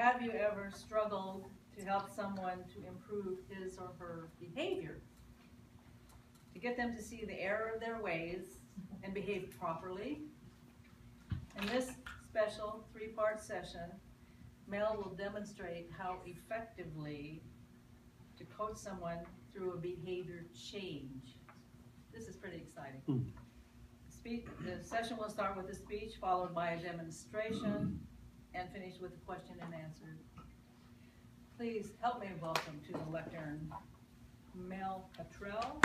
have you ever struggled to help someone to improve his or her behavior? To get them to see the error of their ways and behave properly? In this special 3-part session, Mel will demonstrate how effectively to coach someone through a behavior change. This is pretty exciting. The session will start with a speech, followed by a demonstration, and finish with a question and answer. Please help me welcome to the lectern Mel Cottrell.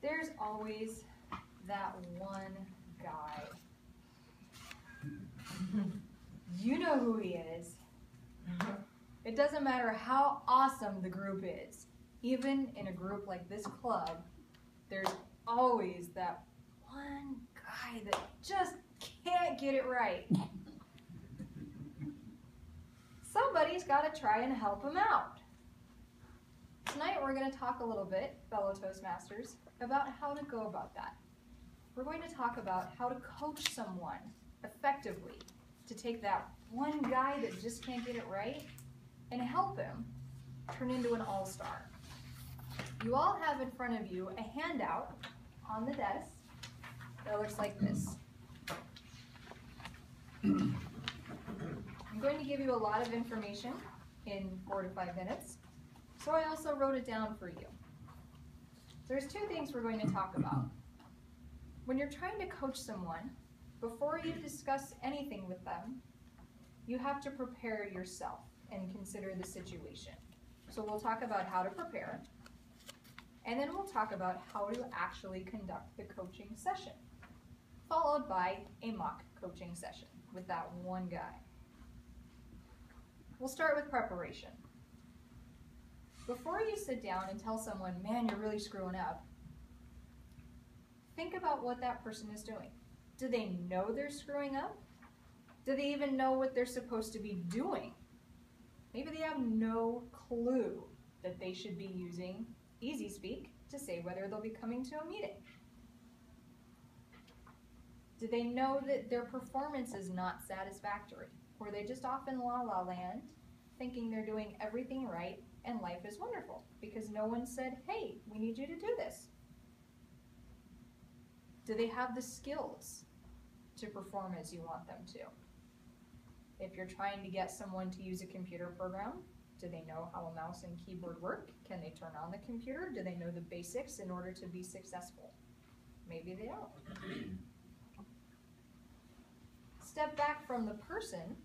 There's always that one guy. You know who he is. It doesn't matter how awesome the group is. Even in a group like this club, there's always that one guy that just can't get it right. Somebody's got to try and help him out. Tonight we're going to talk a little bit, fellow Toastmasters, about how to go about that. We're going to talk about how to coach someone effectively to take that one guy that just can't get it right and help him turn into an all-star. You all have in front of you a handout on the desk that looks like this. I'm going to give you a lot of information in 4 to 5 minutes, so I also wrote it down for you. There's 2 things we're going to talk about. When you're trying to coach someone, before you discuss anything with them, you have to prepare yourself and consider the situation. So we'll talk about how to prepare, and then we'll talk about how to actually conduct the coaching session, followed by a mock coaching session with that one guy. We'll start with preparation. Before you sit down and tell someone, man, you're really screwing up, think about what that person is doing. Do they know they're screwing up? Do they even know what they're supposed to be doing? Maybe they have no clue that they should be using Easy Speak to say whether they'll be coming to a meeting. Do they know that their performance is not satisfactory? Or are they just off in la-la land thinking they're doing everything right and life is wonderful because no one said, hey, we need you to do this? Do they have the skills to perform as you want them to? If you're trying to get someone to use a computer program, do they know how a mouse and keyboard work? Can they turn on the computer? Do they know the basics in order to be successful? Maybe they don't. Step back from the person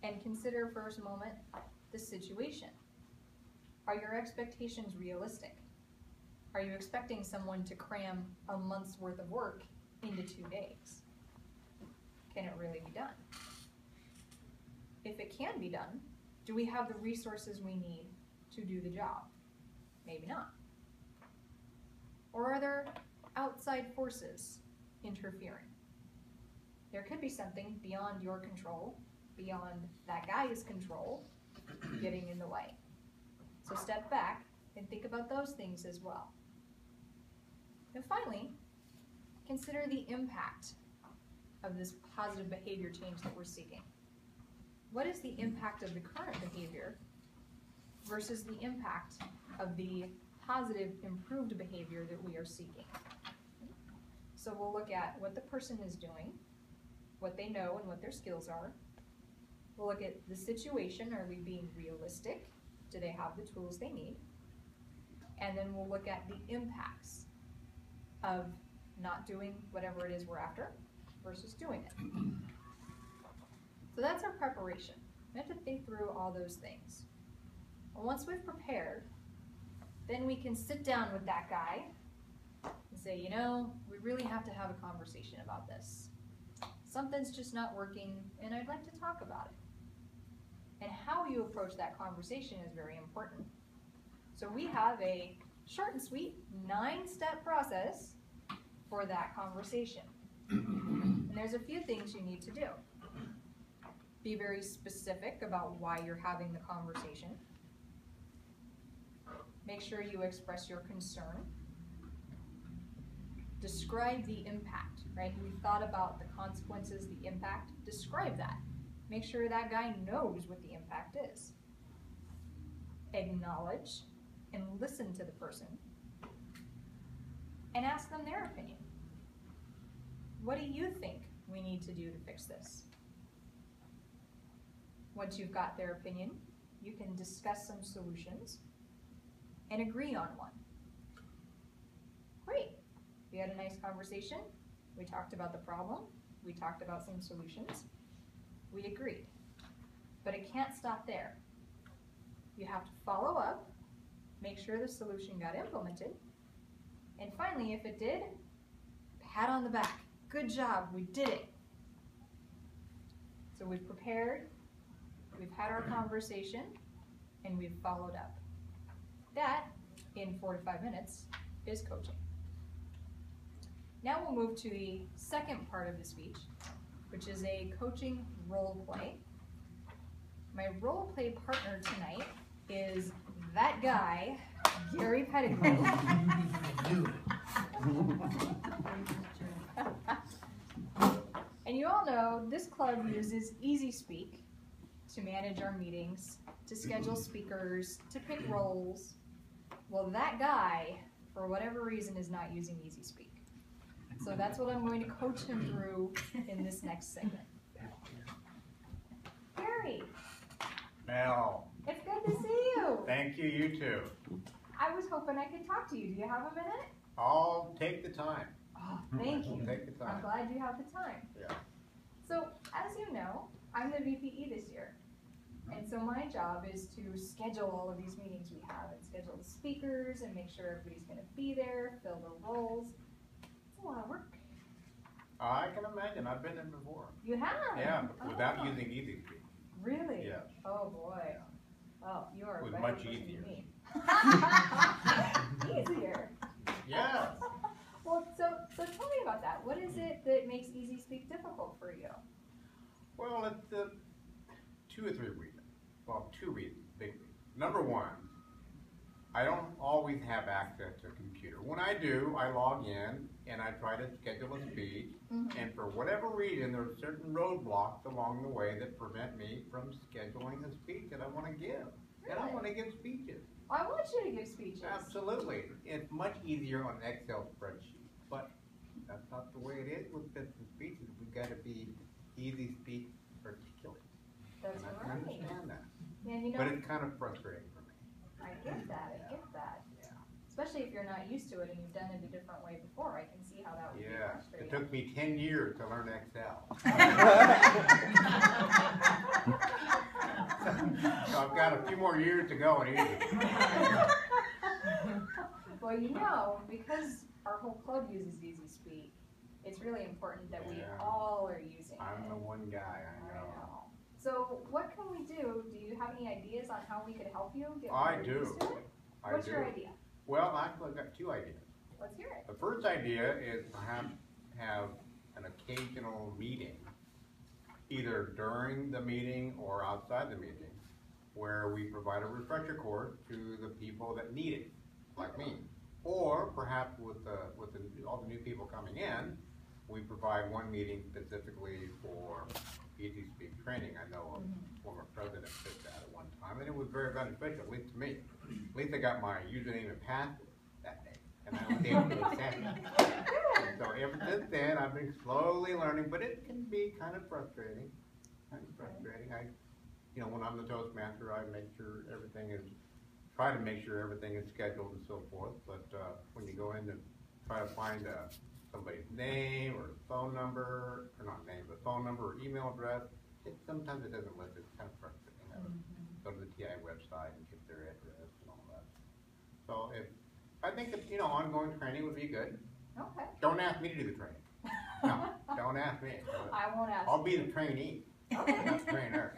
and consider for a moment the situation. Are your expectations realistic? Are you expecting someone to cram a month's worth of work into 2 days? Can it really be done? If it can be done, do we have the resources we need to do the job? Maybe not. Or are there outside forces interfering? There could be something beyond your control, beyond that guy's control, getting in the way. So step back and think about those things as well. And finally, consider the impact of this positive behavior change that we're seeking. What is the impact of the current behavior versus the impact of the positive improved behavior that we are seeking? So we'll look at what the person is doing, what they know and what their skills are. We'll look at the situation. Are we being realistic? Do they have the tools they need? And then we'll look at the impacts of not doing whatever it is we're after versus doing it. So that's our preparation. We have to think through all those things. And once we've prepared, then we can sit down with that guy and say, you know, we really have to have a conversation about this. Something's just not working, and I'd like to talk about it. And how you approach that conversation is very important. So we have a short and sweet 9-step process for that conversation. And there's a few things you need to do. Be very specific about why you're having the conversation. Make sure you express your concern. Describe the impact, right? We thought about the consequences, the impact. Describe that. Make sure that guy knows what the impact is. Acknowledge and listen to the person and ask them their opinion. What do you think we need to do to fix this? Once you've got their opinion, you can discuss some solutions and agree on one. Great. We had a nice conversation. We talked about the problem. We talked about some solutions. We agreed. But it can't stop there. You have to follow up, make sure the solution got implemented, and finally, if it did, pat on the back. Good job, we did it. So we've prepared, we've had our conversation, and we've followed up. That, in 4 to 5 minutes, is coaching. Now we'll move to the second part of the speech, which is a coaching role play. My role play partner tonight is that guy, Gary Pettigrew. And you all know this club uses EasySpeak to manage our meetings, to schedule speakers, to pick roles. Well, that guy, for whatever reason, is not using EasySpeak. So that's what I'm going to coach him through in this next segment. Gary, Mel, it's good to see you. thank you, you too. I was hoping I could talk to you. Do you have a minute? I'll take the time. Oh, thank you. Take the I'm time. glad you have the time. Yeah. So, as you know, I'm the VPE this year. And so my job is to schedule all of these meetings we have and schedule the speakers and make sure everybody's going to be there, fill the roles. It's a lot of work. I can imagine. I've been there before. You have? Yeah, but without Oh. using EasySpeak. Really? Yes. Oh boy. Oh, you are It was a better much person than easier. me. Easier. Yes. Well, so tell me about that. What is it that makes EasySpeak difficult for you? Well, it's 2 or 3 reasons. Well, 2 reasons, big reasons. Number one, I don't always have access to a computer. When I do, I log in and I try to schedule a speech. And for whatever reason, there are certain roadblocks along the way that prevent me from scheduling a speech that I want to give. And I Really? want to give speeches. I want you to give speeches. Absolutely. It's much easier on an Excel spreadsheet, but that's not the way it is with business speeches. We've got to be easy speak articulate. That's And I can right. understand that. And you know, But it's kind of frustrating for me. I get that. I get that. Yeah. Especially if you're not used to it and you've done it a different way before. I can see how that would be Yeah. frustrating. It took me 10 years to learn Excel. So I've got a few more years to go in easy. Well, you know, because our whole club uses EasySpeak, it's really important that we Yeah. all are using I'm it. the one guy, I know. So what can we do? Do you have any ideas on how we could help you get I more do. used to it? I What's do. your idea? Well, actually, I've got 2 ideas. Let's hear it. The first idea is perhaps have an occasional meeting, either during the meeting or outside the meeting, where we provide a refresher course to the people that need it, like me. Or perhaps with all the new people coming in, we provide one meeting specifically for EasySpeak training. I know a former president did that at one time, and it was very beneficial, at least to me. At least I got my username and password that day, and I was able to access it. And so ever since then, I've been slowly learning, but it can be kind of frustrating. When I'm the Toastmaster, I try to make sure everything is scheduled and so forth, but when you go in to try to find somebody's name or phone number, or not name, but phone number or email address, sometimes it doesn't list it. It's kind of frustrating. I have to go to the TI website and get their address and all that. So I think ongoing training would be good. Okay. Don't ask me to do the training. No, don't ask me. I won't ask. I'll be the trainee, Okay. not the trainer.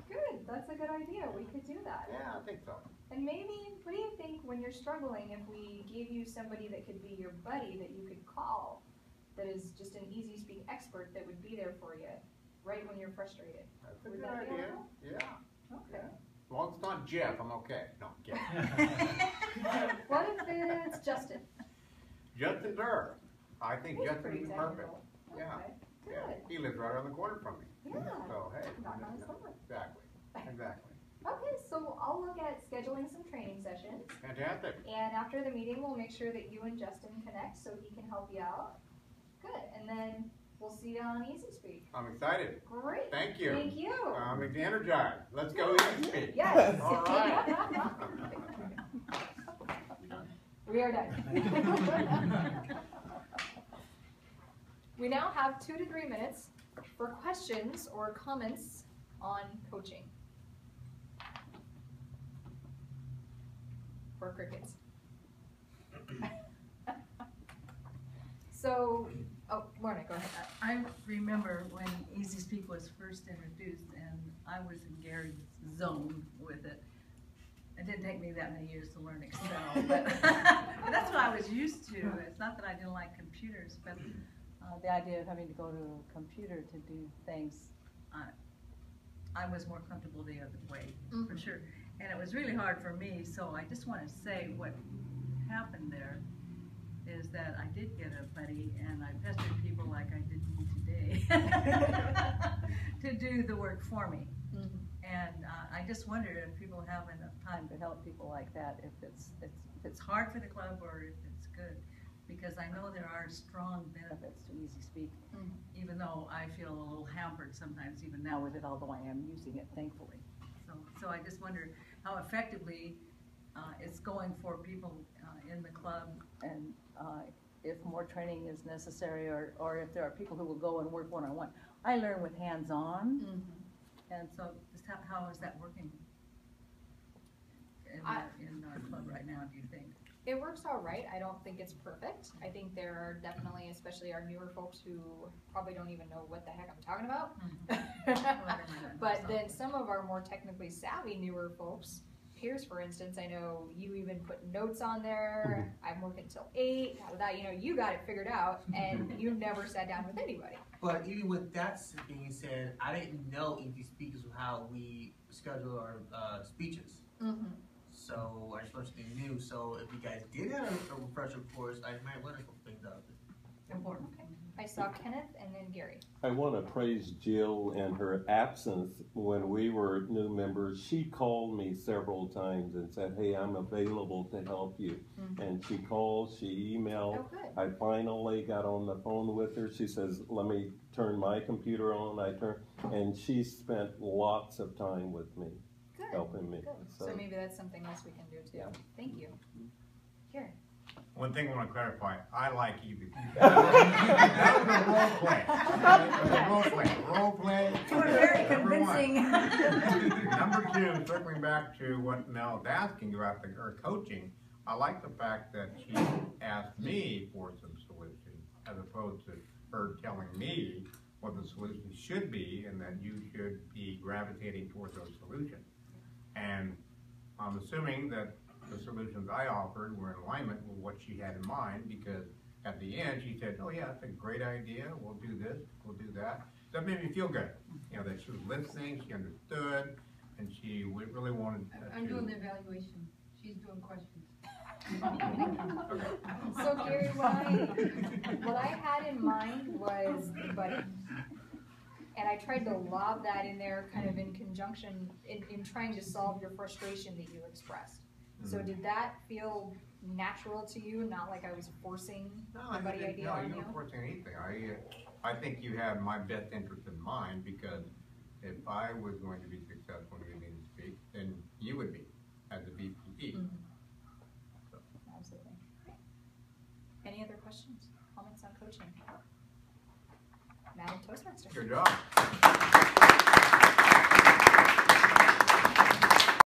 Good. That's a good idea. We could do that. Yeah, I think so. And maybe, what do you think when you're struggling if we gave you somebody that could be your buddy that you could call that is just an EasySpeak expert that would be there for you right when you're frustrated. That's a Would good that be idea, helpful? yeah. Okay. As long as it's not Jeff, I'm okay. No, I'm kidding. What if it's Justin? Justin Durr. I think He's Justin pretty would be perfect. technical. Yeah. Okay, Yeah, good. he lives right around the corner from me. Yeah. So, hey. Knock on his door. Exactly, exactly. Okay, so I'll look at scheduling some training sessions, Fantastic. and after the meeting, we'll make sure that you and Justin connect so he can help you out. Good, and then we'll see you on Easy Speak. I'm excited. Great. Thank you. Thank you. I'm energized. Let's go Easy Speak. Yes. All right. We are done. We now have 2 to 3 minutes for questions or comments on coaching. Or crickets. So, oh, Lorna, go ahead. I remember when Easy Speak was first introduced, and I was in Gary's zone with it. It didn't take me that many years to learn Excel, but but that's what I was used to. It's not that I didn't like computers, but the idea of having to go to a computer to do things, I was more comfortable the other way, for sure. And it was really hard for me, so I just want to say what happened there is that I did get a buddy, and I pestered people like I did you today to do the work for me. And I just wondered if people have enough time to help people like that, if it's hard for the club or if it's good. Because I know there are strong benefits to Easy Speak, even though I feel a little hampered sometimes, even now with it, although I am using it, thankfully. So I just wonder how effectively it's going for people in the club, and if more training is necessary, or if there are people who will go and work one-on-one. I learn with hands-on, and so just how is that working in our club right now, do you think? It works all right. I don't think it's perfect. I think there are definitely, especially our newer folks who probably don't even know what the heck I'm talking about. But then some of our more technically savvy newer folks, Piers, for instance, I know you even put notes on there. I'm working till 8. That, you got it figured out, and you never sat down with anybody. But even with that being said, I didn't know Easy Speak is how we schedule our speeches. So I just learned something new. So if you guys did have a refresher course, I might learn a couple things out of it. Important. I saw Kenneth and then Gary. I want to praise Jill in her absence. When we were new members, she called me several times and said, hey, I'm available to help you. And she called, she emailed. Oh, good. I finally got on the phone with her. She says, let me turn my computer on. And she spent lots of time with me, Good. helping me. Good. So maybe that's something else we can do too. Yeah. Thank you. Here. One thing I want to clarify, I like Easy. That was a role play. That was a role play. Role play. You were very Number one. convincing. Number 2, circling back to what Mel is asking about her coaching, I like the fact that she asked me for some solutions as opposed to her telling me what the solution should be and that you should be gravitating towards those solutions. And I'm assuming that the solutions I offered were in alignment with what she had in mind, because at the end she said, oh yeah, that's a great idea, we'll do this, we'll do that. That made me feel good, that she was listening, she understood, and she really wanted I'm doing the evaluation. She's doing questions. Okay. So Gary, what I had in mind was the buddy. And I tried to lob that in there kind of in conjunction, in trying to solve your frustration that you expressed. So did that feel natural to you, not like I was forcing the buddy idea on you you? weren't forcing anything. I think you had my best interest in mind, because if I was going to be successful in Easy Speak, then you would be, as a VP. So. Absolutely. Any other questions, comments on coaching? Madam Toastmaster. Good job.